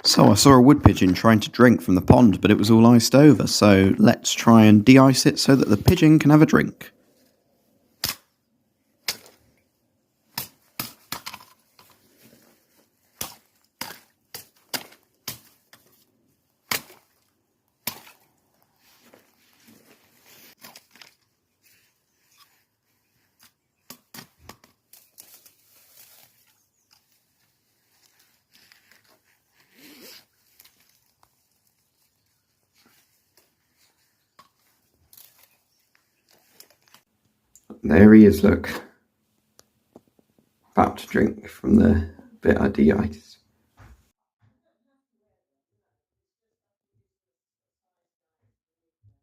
So I saw a wood pigeon trying to drink from the pond, but it was all iced over, so let's try and de-ice it so that the pigeon can have a drink. There he is, look. About to drink from the bit I de-iced.